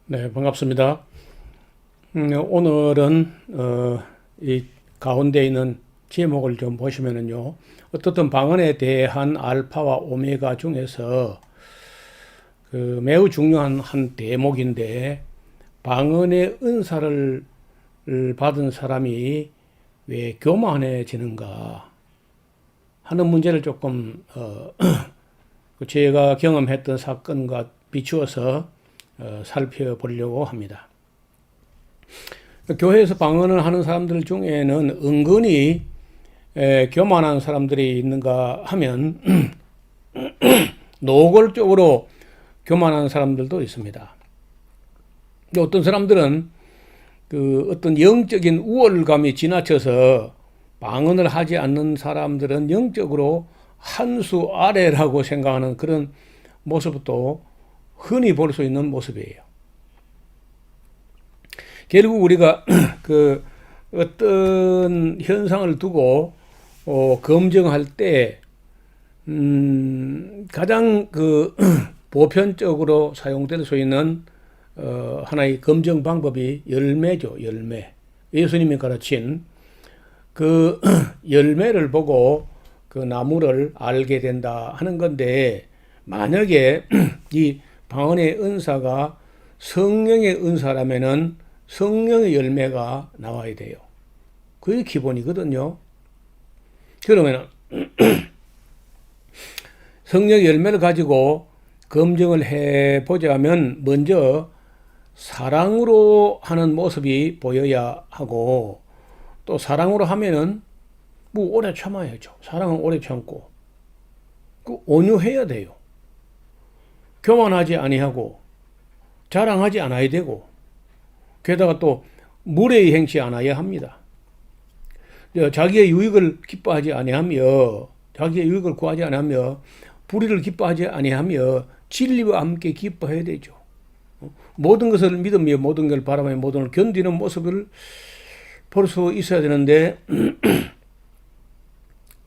네, 반갑습니다. 오늘은 이 가운데 있는 제목을 좀 보시면은요, 어떻든 방언에 대한 알파와 오메가 중에서 그 매우 중요한 한 대목인데, 방언의 은사를 받은 사람이 왜 교만해지는가 하는 문제를 조금 제가 경험했던 사건과 비추어서 살펴보려고 합니다. 교회에서 방언을 하는 사람들 중에는 은근히 교만한 사람들이 있는가 하면 노골적으로 교만한 사람들도 있습니다. 어떤 사람들은 그 어떤 영적인 우월감이 지나쳐서 방언을 하지 않는 사람들은 영적으로 한 수 아래라고 생각하는 그런 모습도 흔히 볼 수 있는 모습이에요. 결국 우리가 그 어떤 현상을 두고 검증할 때 가장 그 보편적으로 사용될 수 있는 하나의 검증 방법이 열매죠. 열매. 예수님이 가르친 그 열매를 보고 그 나무를 알게 된다 하는 건데, 만약에 이 방언의 은사가 성령의 은사라면은 성령의 열매가 나와야 돼요. 그게 기본이거든요. 그러면은 성령의 열매를 가지고 검증을 해 보자면 먼저 사랑으로 하는 모습이 보여야 하고, 또 사랑으로 하면은 뭐 오래 참아야죠. 사랑은 오래 참고 그 온유해야 돼요. 교만하지 아니하고 자랑하지 않아야 되고, 게다가 또 무례히 행치 않아야 합니다. 자기의 유익을 기뻐하지 아니하며, 자기의 유익을 구하지 아니하며, 불의를 기뻐하지 아니하며 진리와 함께 기뻐해야 되죠. 모든 것을 믿으며 모든 걸 바라며 모든 걸 견디는 모습을 볼 수 있어야 되는데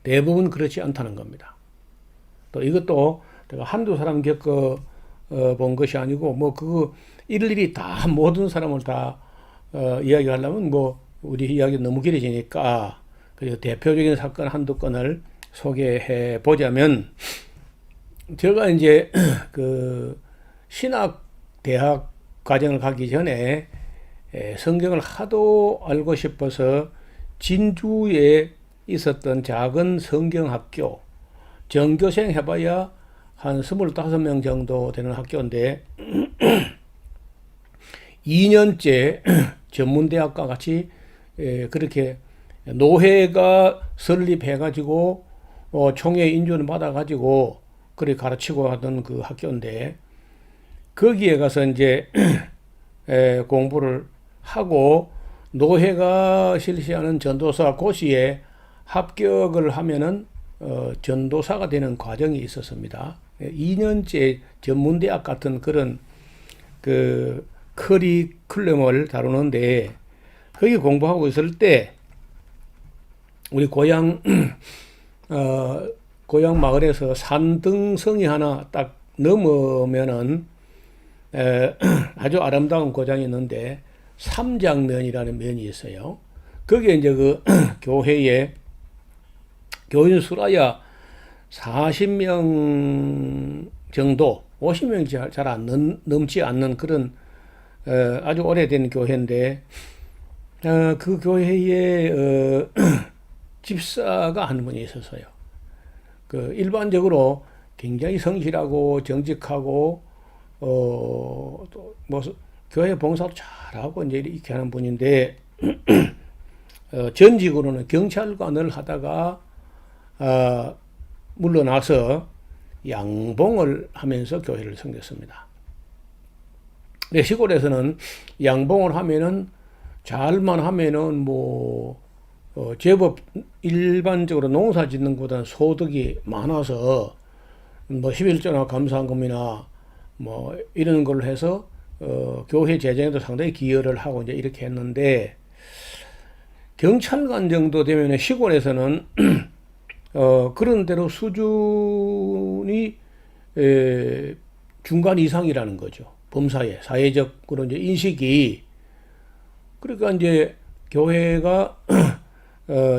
대부분 그렇지 않다는 겁니다. 또 이것도 제가 한두 사람 겪어 본 것이 아니고, 뭐 그거 일일이 다 모든 사람을 다 이야기하려면 뭐 우리 이야기 너무 길어지니까 그래서 대표적인 사건 한두 건을 소개해 보자면, 제가 이제 그 신학 대학 과정을 가기 전에 성경을 하도 알고 싶어서 진주에 있었던 작은 성경학교, 전교생 해봐야 한 25명 정도 되는 학교인데 2년째 전문대학과 같이 그렇게 노회가 설립해가지고 총회 인준을 받아가지고 그렇게 가르치고 하던 그 학교인데, 거기에 가서 이제 공부를 하고 노회가 실시하는 전도사 고시에 합격을 하면은 전도사가 되는 과정이 있었습니다. 2년째 전문대학 같은 그런 그 커리큘럼을 다루는데, 거기 공부하고 있을 때 우리 고향 고향 마을에서 산등성이 하나 딱 넘으면은 아주 아름다운 고장이 있는데 삼장면이라는 면이 있어요. 거기에 이제 그 교회에 교인 수라야 40명 정도, 50명이 잘 안 넘지 않는 그런 아주 오래된 교회인데, 그 교회에 집사가 한 분이 있었어요. 그 일반적으로 굉장히 성실하고 정직하고 또 뭐 교회 봉사도 잘하고 이제 이렇게 하는 분인데 전직으로는 경찰관을 하다가 물러나서 양봉을 하면서 교회를 섬겼습니다. 근데 시골에서는 양봉을 하면은 잘만 하면은 뭐 제법 일반적으로 농사 짓는 것보다는 소득이 많아서 뭐 11조나 감사금이나 뭐 이런 걸로 해서 교회 재정에도 상당히 기여를 하고 이제 이렇게 했는데, 경찰관 정도 되면 시골에서는 그런 대로 수준이 중간 이상이라는 거죠. 범사회, 사회적으로 이제 인식이, 그러니까 이제 교회가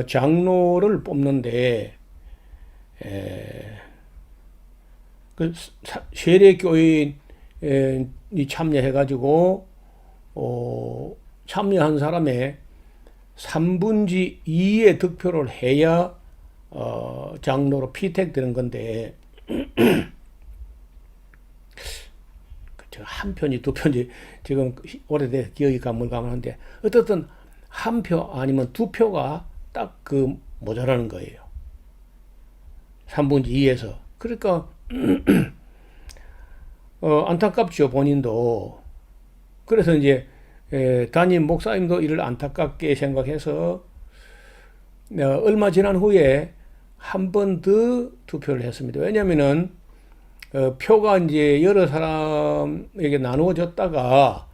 장로를 뽑는데 그 세례 교인이 참여해가지고 참여한 사람의 3분의 2의 득표를 해야 장로로 피택되는 건데 한 편이 두 편이 지금 오래돼 기억이 가물가물한데 어떻든 한 표 아니면 두 표가 딱 그 모자라는 거예요. 3분의 2에서. 그러니까 안타깝죠, 본인도. 그래서 이제 담임 목사님도 이를 안타깝게 생각해서 얼마 지난 후에 한 번 더 투표를 했습니다. 왜냐면은 표가 이제 여러 사람에게 나누어졌다가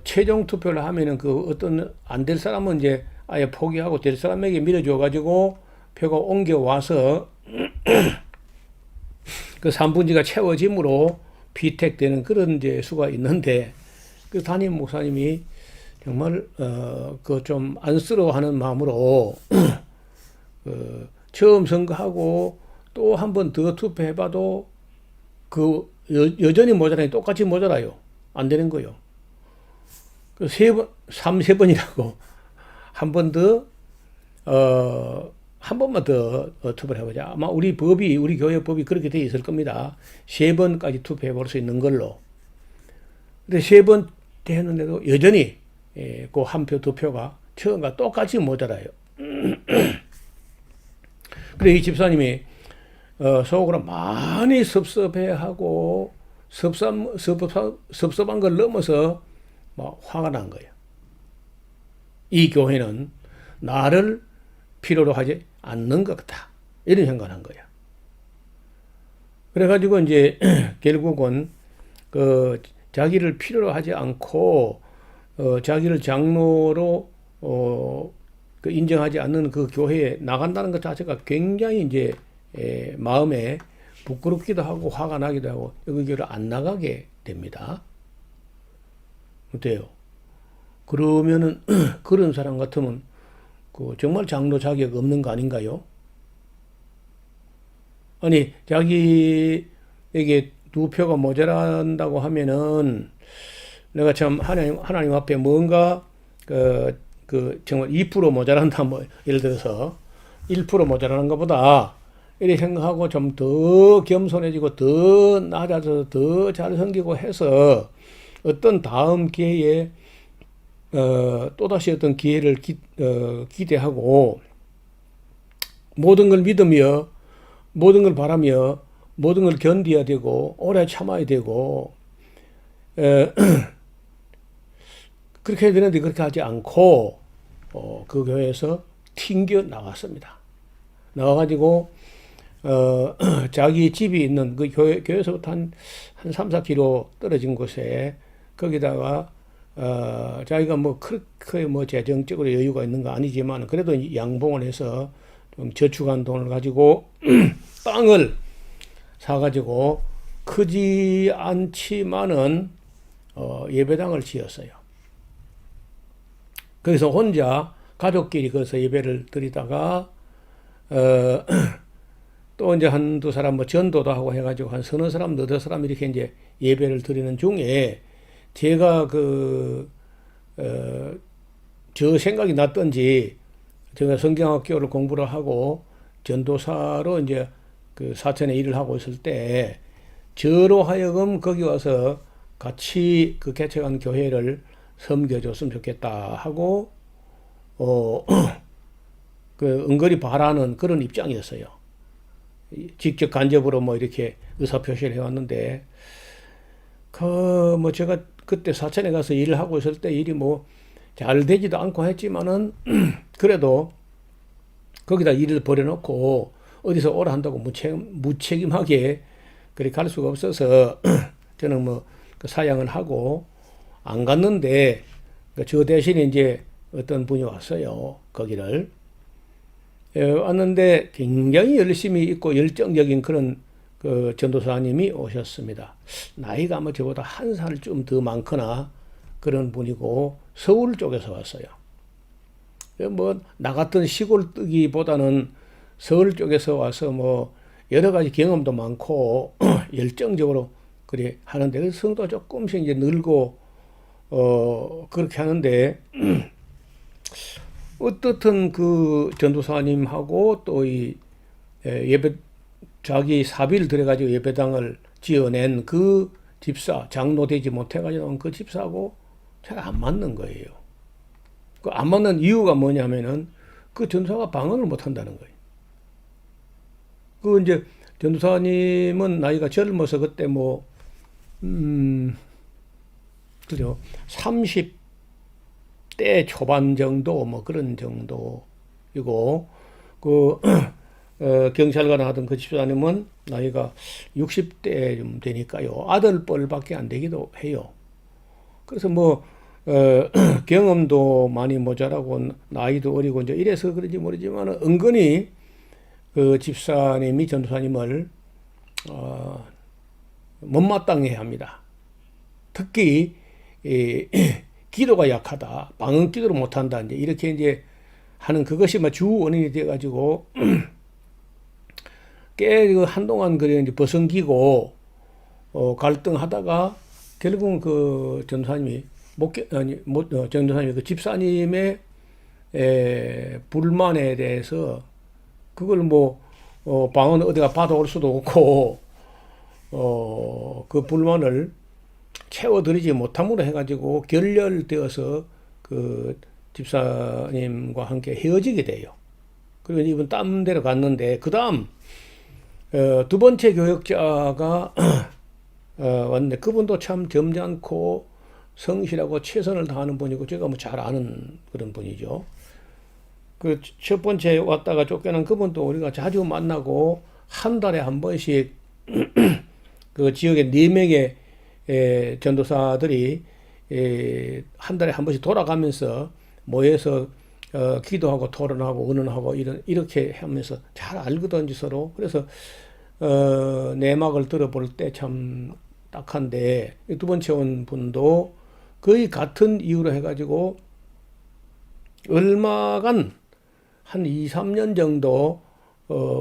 최종 투표를 하면은 그 어떤 안 될 사람은 이제 아예 포기하고 될 사람에게 밀어줘 가지고 표가 옮겨와서 그 3분지가 채워짐으로 피택되는 그런 이제 수가 있는데 그 담임 목사님이 정말 그 좀 안쓰러워하는 마음으로 처음 선거하고 또 한 번 더 투표해봐도 그 여전히 모자라니 똑같이 모자라요. 안 되는 거요. 그 세 번이라고 한 번 더 한 번만 더 투표를 해보자. 아마 우리 교회 법이 그렇게 돼 있을 겁니다. 3번까지 투표해 볼 수 있는 걸로. 근데 3번 했는데도 여전히 그 한 표, 두 표가 처음과 똑같이 모자라요. 그래 이 집사님이 속으로 많이 섭섭해하고 섭섭한 걸 넘어서 막 화가 난 거예요. 이 교회는 나를 필요로 하지 않는 것 같다. 이런 생각을 한 거야. 그래가지고 이제 결국은 그 자기를 필요로 하지 않고 자기를 장로로 그 인정하지 않는 그 교회에 나간다는 것 자체가 굉장히 이제 마음에 부끄럽기도 하고 화가 나기도 하고 여기 교회를 안 나가게 됩니다. 어때요? 그러면은 그런 사람 같으면 그 정말 장로 자격 없는 거 아닌가요? 아니 자기에게 두 표가 모자란다고 하면은 내가 참 하나님 앞에 뭔가 정말 2% 모자란다 뭐 예를 들어서 1% 모자라는 것보다 이렇게 생각하고 좀 더 겸손해지고 더 낮아져서 더 잘 섬기고 해서 어떤 다음 기회에 또다시 어떤 기회를 기대하고 모든 걸 믿으며 모든 걸 바라며 모든 걸 견뎌야 되고 오래 참아야 되고 그렇게 해야 되는데 그렇게 하지 않고 그 교회에서 튕겨 나왔습니다. 나와가지고 자기 집이 있는 그 교회에서부터 한 3, 4km 떨어진 곳에 거기다가 자기가 뭐 크게 뭐 재정적으로 여유가 있는 거 아니지만 그래도 양봉을 해서 좀 저축한 돈을 가지고 땅을 사가지고 크지 않지만은 예배당을 지었어요. 거기서 혼자 가족끼리 거기서 예배를 드리다가 또 이제 한두 사람 뭐 전도도 하고 해가지고 한 서너 사람, 너댓 사람 이렇게 이제 예배를 드리는 중에 제가 저 생각이 났던지 제가 성경학교를 공부를 하고 전도사로 이제 그 사천에 일을 하고 있을 때 저로 하여금 거기 와서 같이 그 개척한 교회를 섬겨줬으면 좋겠다 하고 그 은근히 바라는 그런 입장이었어요. 직접 간접으로 뭐 이렇게 의사표시를 해왔는데 뭐 제가 그때 사천에 가서 일을 하고 있을 때 일이 뭐 잘 되지도 않고 했지만은 그래도 거기다 일을 버려놓고 어디서 오라 한다고 무책임하게 그렇게 갈 수가 없어서 저는 뭐 그 사양을 하고 안 갔는데 저 대신에 이제 어떤 분이 왔어요. 거기를 왔는데 굉장히 열심히 있고 열정적인 그런 그 전도사님이 오셨습니다. 나이가 아마 저보다 한 살 좀 더 많거나 그런 분이고 서울 쪽에서 왔어요. 뭐 나 같은 시골 뜨기보다는 서울 쪽에서 와서 뭐 여러 가지 경험도 많고 열정적으로 그래 하는데 그 성도 조금씩 이제 늘고 그렇게 하는데 어떻든 그 전도사님하고 또 이 예배 자기 사비를 들여가지고 예배당을 지어낸 그 집사 장로 되지 못해가지고 그 집사하고 제가 안 맞는 거예요. 그 안 맞는 이유가 뭐냐면은 그 전도사가 방언을 못 한다는 거예요. 그 이제 전도사님은 나이가 젊어서 그때 뭐 그죠 30대 초반 정도 뭐 그런 정도이고 그 경찰관 하던 그 집사님은 나이가 60대 좀 되니까요 아들뻘밖에 안 되기도 해요. 그래서 뭐 경험도 많이 모자라고 나이도 어리고 이제 이래서 그런지 모르지만 은근히 그 집사님이 전도사님을 못마땅해 합니다. 특히 기도가 약하다, 방언 기도를 못한다 이제 이렇게 이제 하는 그것이 뭐 주 원인이 돼가지고 꽤 한동안 그래 이제 버성기고 갈등하다가 결국은 그 전도사님이 전도사님이 그 집사님의 불만에 대해서 그걸 뭐 방언 어디가 받아올 수도 없고 그 불만을 채워드리지 못함으로 해가지고 결렬되어서 그 집사님과 함께 헤어지게 돼요. 그리고 이분 딴 데로 갔는데 그 다음 두 번째 교역자가 왔는데 그분도 참 점잖고 성실하고 최선을 다하는 분이고 제가 뭐 잘 아는 그런 분이죠. 그 첫 번째 왔다가 쫓겨난 그분도 우리가 자주 만나고 한 달에 한 번씩 그 지역에 4명의 전도사들이 한 달에 한 번씩 돌아가면서 모여서 기도하고 토론하고 의논하고 이렇게 하면서 잘 알거든요 서로. 그래서 내막을 들어볼 때 참 딱한데 두 번째 온 분도 거의 같은 이유로 해가지고 얼마간 한 2, 3년 정도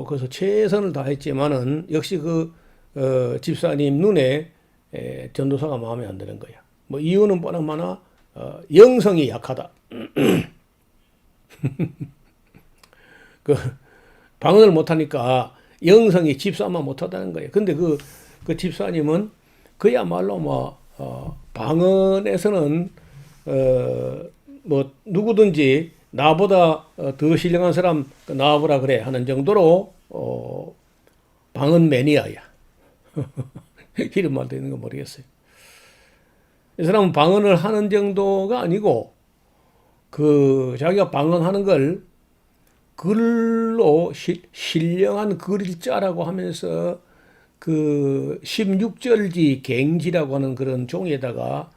그래서 최선을 다했지만은 역시 그 집사님 눈에 전도사가 마음에 안 드는 거야. 뭐 이유는 뻔하마나 영성이 약하다. 그 방언을 못하니까 영성이 집사만 못하다는 거예요. 근데 그 집사님은 그야말로 뭐 방언에서는 뭐 누구든지 나보다 더 신령한 사람 나와보라 그래 하는 정도로 방언 매니아야. 이런 말도 있는 거 모르겠어요. 이 사람은 방언을 하는 정도가 아니고 그 자기가 방언하는 걸 글로 신령한 글자라고 하면서 그 16절지 갱지라고 하는 그런 종이에다가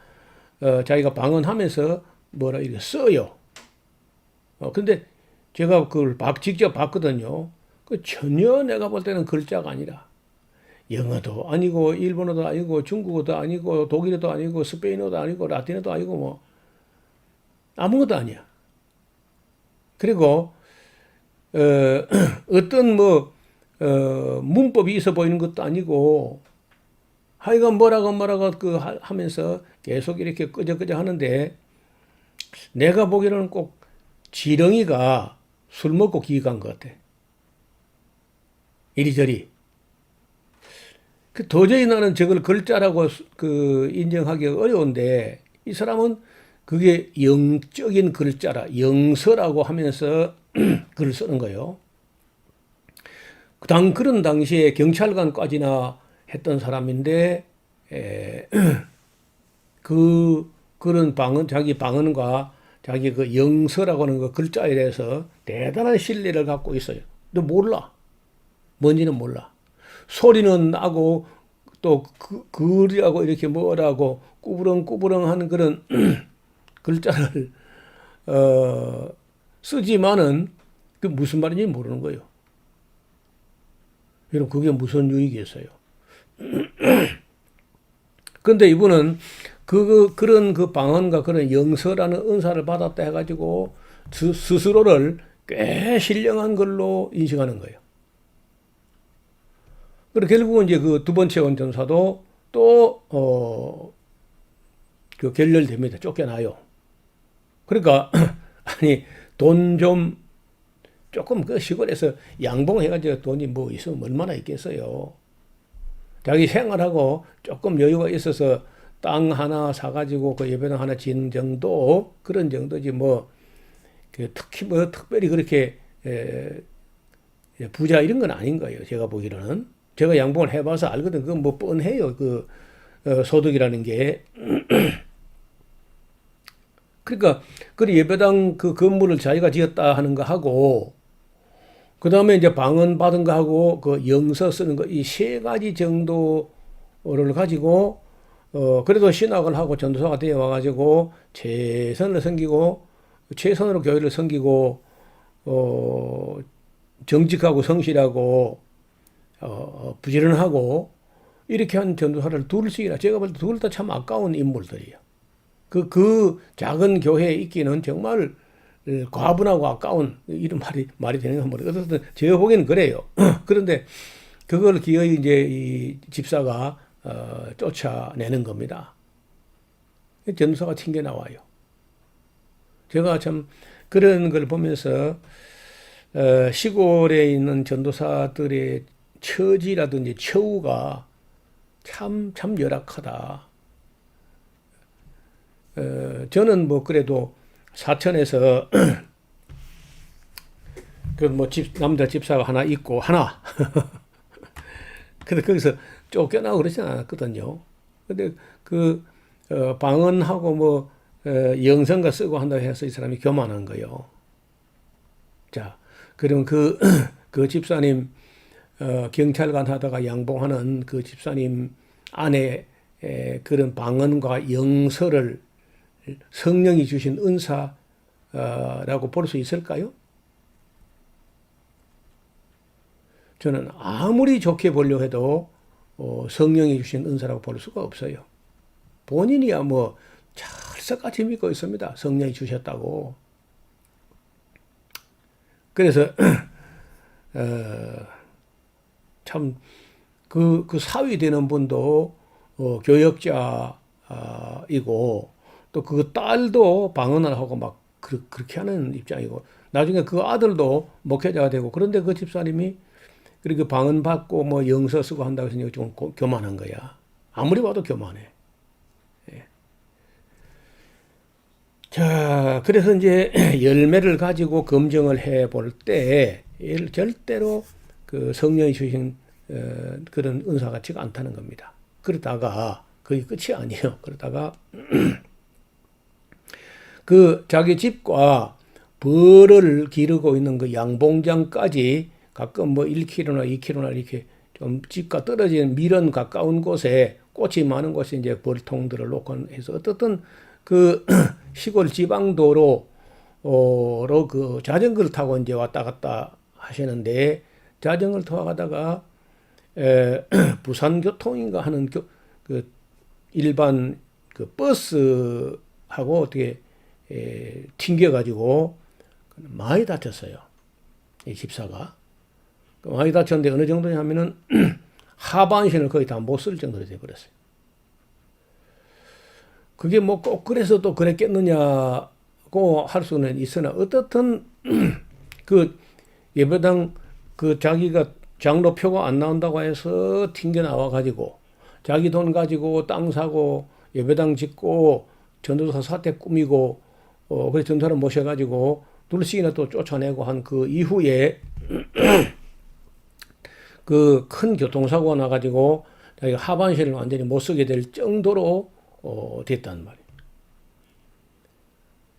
자기가 방언하면서 뭐라 이렇게 써요. 근데 제가 그걸 직접 봤거든요. 그 전혀 내가 볼 때는 글자가 아니라 영어도 아니고 일본어도 아니고 중국어도 아니고 독일어도 아니고 스페인어도 아니고 라틴어도 아니고 뭐 아무것도 아니야. 그리고 어떤 뭐 문법이 있어 보이는 것도 아니고 하여간 뭐라고 그 하면서 계속 이렇게 끄적끄적 하는데 내가 보기에는 꼭 지렁이가 술 먹고 기간 것 같아. 이리저리. 도저히 나는 저걸 글자라고 그 인정하기가 어려운데 이 사람은 그게 영적인 글자라 영서라고 하면서 글을 쓰는 거예요. 그런 당시에 경찰관까지나 했던 사람인데 그런 자기 방언과 자기 그 영서라고 하는 그 글자에 대해서 대단한 신뢰를 갖고 있어요. 근데 몰라. 뭔지는 몰라. 소리는 나고 또 글이라고 이렇게 뭐라고 꾸부렁꾸부렁 그런 글자를 쓰지만은 그 무슨 말인지 모르는 거예요. 여러분 그게 무슨 유익이겠어요? 그런데 이분은 그런 그 방언과 그런 영서라는 은사를 받았다 해가지고 스스로를 꽤 신령한 걸로 인식하는 거예요. 그리고 결국은 이제 그 두 번째 원전사도 또, 그 결렬됩니다. 쫓겨나요. 그러니까, 아니, 돈 좀, 조금 그 시골에서 양봉해가지고 돈이 뭐 있으면 얼마나 있겠어요. 자기 생활하고 조금 여유가 있어서 땅 하나 사가지고 그 예배당 하나 짓는 정도, 그런 정도지 뭐, 그 특히 뭐 특별히 그렇게, 부자 이런 건 아닌 거예요. 제가 보기로는. 제가 양봉을 해봐서 알거든. 그건 뭐 뻔해요. 소득이라는 게. 그러니까, 그 예배당 그 건물을 자기가 지었다 하는 거 하고, 그 다음에 이제 방언 받은 거 하고, 그 영서 쓰는 거, 이 세 가지 정도를 가지고, 그래도 신학을 하고 전도사가 되어 와가지고, 최선을 섬기고, 최선으로 교회를 섬기고, 정직하고 성실하고, 부지런하고, 이렇게 한 전도사를 둘씩이나, 제가 볼 때 둘 다 참 아까운 인물들이에요. 그 작은 교회에 있기는 정말 과분하고 아까운, 이런 말이 되는가 모르겠어요. 어쨌든 제가 보기에는 그래요. 그런데 그걸 기어이 이제 이 집사가 쫓아내는 겁니다. 전도사가 튕겨 나와요. 제가 참 그런 걸 보면서 시골에 있는 전도사들의 처지라든지 처우가 참 열악하다. 저는 뭐 그래도 사천에서 그 뭐 남자 집사가 하나 있고 하나 근데 거기서 쫓겨나고 그러진 않았거든요. 근데 방언하고 뭐 영성가 쓰고 한다고 해서 이 사람이 교만한 거예요. 자, 그럼 그 집사님 경찰관 하다가 양봉하는 그 집사님 안에 그런 방언과 영서를 성령이 주신 은사라고 볼 수 있을까요? 저는 아무리 좋게 보려 해도 성령이 주신 은사라고 볼 수가 없어요. 본인이야 뭐 찰떡같이 믿고 있습니다. 성령이 주셨다고. 그래서 참 그 사위 되는 분도 교역자이고 또 그 딸도 방언을 하고 막 그렇게 하는 입장이고 나중에 그 아들도 목회자가 되고 그런데 그 집사님이 그렇게 방언 받고 뭐 영서 쓰고 한다고 해서 좀 교만한 거야. 아무리 봐도 교만해. 예. 자, 그래서 이제 열매를 가지고 검증을 해 볼 때 절대로 그 성령이 주신 그런 은사 같지가 않다는 겁니다. 그러다가 그게 끝이 아니에요. 그러다가 그 자기 집과 벌을 기르고 있는 그 양봉장까지 가끔 뭐 1km나 2km나 이렇게 좀 집과 떨어진 밀은 가까운 곳에 꽃이 많은 곳에 이제 벌통들을 놓고 해서 어떻든 그 시골 지방도로로 그 자전거를 타고 이제 왔다 갔다 하시는데 자전거를 타고 가다가 부산교통인가 하는 그 일반 그 버스하고 어떻게 튕겨가지고 많이 다쳤어요. 이 집사가. 많이 다쳤는데 어느 정도냐면은 하반신을 거의 다 못 쓸 정도로 돼버렸어요. 그게 뭐 꼭 그래서 또 그랬겠느냐고 할 수는 있으나 어떻든 그 예배당 그 자기가 장로표가 안 나온다고 해서 튕겨 나와 가지고 자기 돈 가지고 땅 사고 예배당 짓고 전도사 사택 꾸미고 그래서 전도사를 모셔가지고 둘씩이나 또 쫓아내고 한 그 이후에 그 큰 교통사고가 나가지고 자기가 하반신을 완전히 못 쓰게 될 정도로 됐단 말이에요.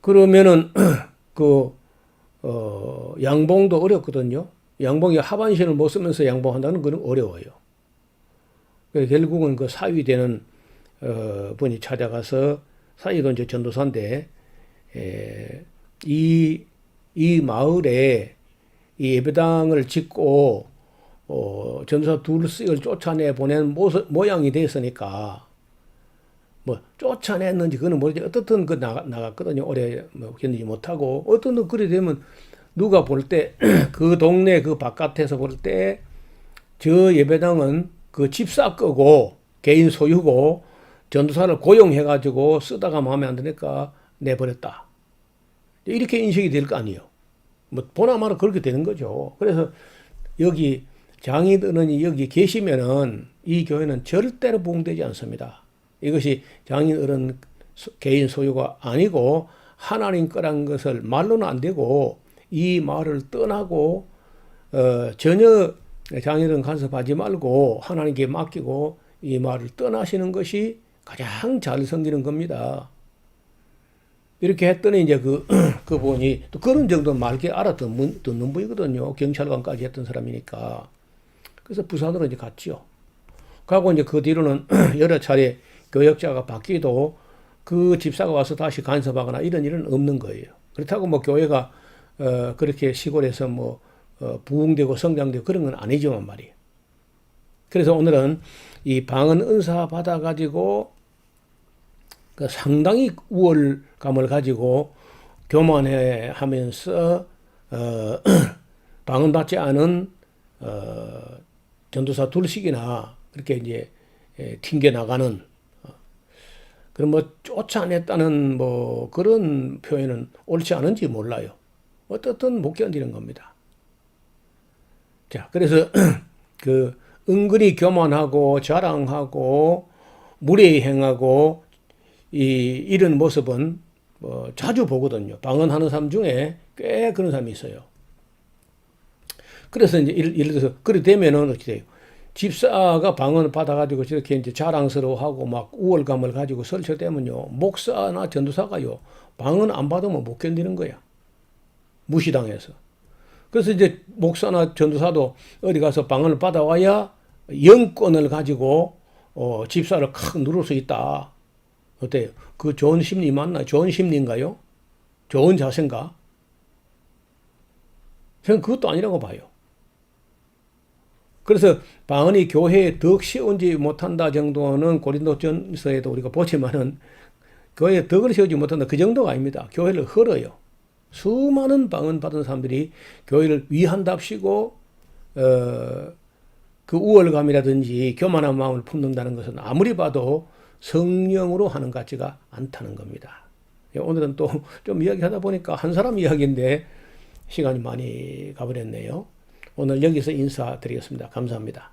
그러면은 양봉도 어렵거든요. 양봉이 하반신을 못 쓰면서 양봉한다는 건 어려워요. 그래서 결국은 그 사위 되는 분이 찾아가서 사위도 이제 전도사인데 이 마을에 이 예배당을 짓고 전도사 둘씩을 쫓아내 보낸 모양이 됐으니까 뭐 쫓아냈는지 그거는 모르지. 어떻든 그 나갔거든요. 오래 뭐 견디지 못하고 어떤 그리 되면 누가 볼 때 그 동네 그 바깥에서 볼 때 저 예배당은 그 집사 거고 개인 소유고 전도사를 고용해가지고 쓰다가 마음에 안 드니까 내버렸다. 이렇게 인식이 될 거 아니에요. 뭐 보나마나 그렇게 되는 거죠. 그래서 여기 장인어른이 여기 계시면은 이 교회는 절대로 부흥되지 않습니다. 이것이 장인어른 개인 소유가 아니고 하나님 거란 것을 말로는 안 되고 이 말을 떠나고 전혀 장인어른 간섭하지 말고 하나님께 맡기고 이 말을 떠나시는 것이 가장 잘 섬기는 겁니다. 이렇게 했더니 이제 그분이 또 그런 정도 맑게 알아듣는 분이거든요. 경찰관까지 했던 사람이니까. 그래서 부산으로 이제 갔죠. 가고 이제 그 뒤로는 여러 차례 교역자가 바뀌도 그 집사가 와서 다시 간섭하거나 이런 일은 없는 거예요. 그렇다고 뭐 교회가 그렇게 시골에서 뭐 부흥되고 성장되고 그런 건 아니지만 말이에요. 그래서 오늘은 이 방언 은사 받아가지고 그 상당히 우월감을 가지고 교만해 하면서 방언 받지 않은 전도사 둘씩이나 그렇게 이제 튕겨 나가는 그런 뭐 쫓아냈다는 뭐 그런 표현은 옳지 않은지 몰라요. 어떻든 못 견디는 겁니다. 자, 그래서 그 은근히 교만하고 자랑하고 무례히 행하고 이런 모습은 뭐 자주 보거든요. 방언하는 사람 중에 꽤 그런 사람이 있어요. 그래서 이제 예를 들어서 그렇게 되면은 어떻게 돼요? 집사가 방언을 받아가지고 저렇게 이제 자랑스러워하고 막 우월감을 가지고 설쳐대면요, 목사나 전도사가요 방언 안 받으면 못 견디는 거야. 무시당해서. 그래서 이제 목사나 전도사도 어디 가서 방언을 받아와야 영권을 가지고 집사를 칵 누를 수 있다. 어때요? 그 좋은 심리 맞나? 좋은 심리인가요? 좋은 자세인가? 저는 그것도 아니라고 봐요. 그래서 방언이 교회에 덕 씌운지 못한다 정도는 고린도전서에도 우리가 보지만은 교회에 덕을 씌우지 못한다 그 정도가 아닙니다. 교회를 헐어요. 수많은 방언 받은 사람들이 교회를 위한답시고 그 우월감이라든지 교만한 마음을 품는다는 것은 아무리 봐도 성령으로 하는 것 같지가 않다는 겁니다. 오늘은 또 좀 이야기하다 보니까 한 사람 이야기인데 시간이 많이 가버렸네요. 오늘 여기서 인사드리겠습니다. 감사합니다.